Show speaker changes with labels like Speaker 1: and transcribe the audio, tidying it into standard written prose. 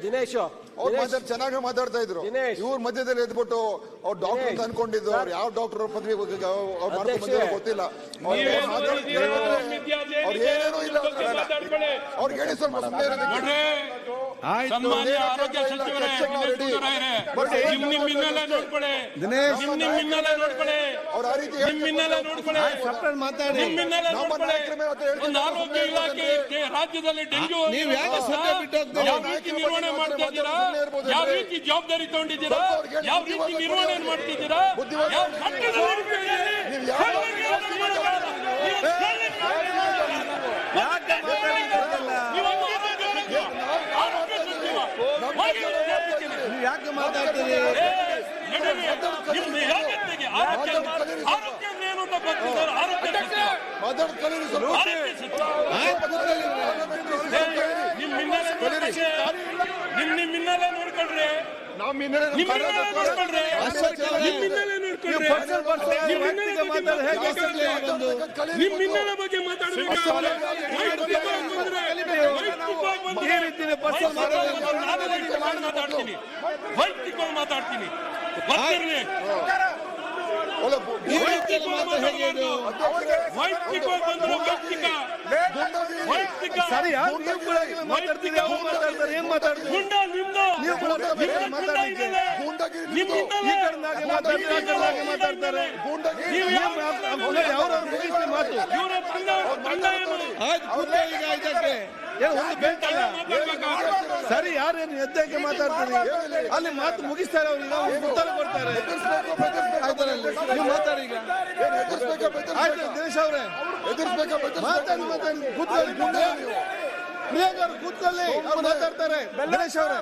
Speaker 1: ದಿನೇಶ್
Speaker 2: ಅವ್ರು ಚೆನ್ನಾಗಿ ಮಾತಾಡ್ತಾ ಇದ್ರು. ಇವ್ರ ಮಧ್ಯದಲ್ಲಿ ಎದ್ಬಿಟ್ಟು ಅವ್ರು ಡಾಕ್ಟರ್ ಅಂತ ಅನ್ಕೊಂಡಿದ್ದು, ಅವ್ರು ಯಾವ ಡಾಕ್ಟರ್ ಪದವಿ ಗೊತ್ತಿಲ್ಲ. ಅವ್ರು ಏನೇನೂ ಇಲ್ಲ. ಅವ್ರಿಗೆ ಹೇಳಿ ಸ್ವಲ್ಪ ಸುಮ್ಮನೆ ಇರೋದಕ್ಕೆ.
Speaker 3: ಸನ್ಮಾನ್ಯ ಆರೋಗ್ಯ ಸಚಿವರೇ, ನಿಮ್ಮಿನ್ನೆಲ್ಲ ನೋಡ್ಕೊಳ್ಳಿ, ನಿಮ್ಮಿನ್ನೆಲ್ಲ ನೋಡ್ಕೊಳ್ಳಿ, ನಿಮ್ಮಿನ್ನೆಲ್ಲ ನೋಡ್ಕೊಳ್ಳಿ, ನಿಮ್ಮಿನ್ನೆಲ್ಲ ನೋಡ್ಕೊಳ್ಳಿ. ಒಂದು ಆರೋಗ್ಯ ಇಲಾಖೆ ರಾಜ್ಯದಲ್ಲಿ ಡೆಂಗ್ಯೂ ಯಾವ ರೀತಿ ನಿರ್ವಹಣೆ ಮಾಡ್ತಾ ಇದ್ದೀರಾ, ಯಾವ ರೀತಿ ಜವಾಬ್ದಾರಿ ತಗೊಂಡಿದ್ದೀರಾ, ಯಾವ ರೀತಿ ನಿರ್ವಹಣೆ ಮಾಡ್ತಿದ್ದೀರಾ, ಯಾವ
Speaker 4: ಯಾಕೆ ಮಾತಾಡ್ತೀರಿ?
Speaker 3: ಆರೋಗ್ಯ ಏನು ಅಂತ ಗೊತ್ತಿದ್ದಾರೆ. ನಿಮ್ಮಿನ್ನೆಲ್ಲ ನೋಡ್ಕೊಳ್ರಿ, ನಿಮ್ಮಿನ್ನೆಲ್ಲ ಬಗ್ಗೆ ಮಾತಾಡ್ತೀನಿ, ವೈಯಕ್ತಿಕವಾಗಿ ಮಾತಾಡ್ತೀನಿ.
Speaker 4: ಸರಿ, ಯಾರೇನು ಎದ್ದಕ್ಕೆ ಮಾತಾಡ್ತೀರಿ? ಅಲ್ಲಿ ಮಾತು ಮುಗಿಸ್ತಾರೆ, ಅವ್ರಿಗೆ ಉತ್ತರ ಕೊಡ್ತಾರೆ. ನೀವು ಮಾತಾಡಿ ಈಗ. ಆಯ್ತು ದಿನೇಶ್ ಅವರೇ, ಮಾತಾಡಿ ಕೂತ್ಕೊಳ್ಳಿ. ಪ್ರಿಯಾಂಕ ಅವರು ಕೂತ್ಕೊಳ್ಳಿ, ಅವ್ರು ಮಾತಾಡ್ತಾರೆ. ದಿನೇಶ್ ಅವರೇ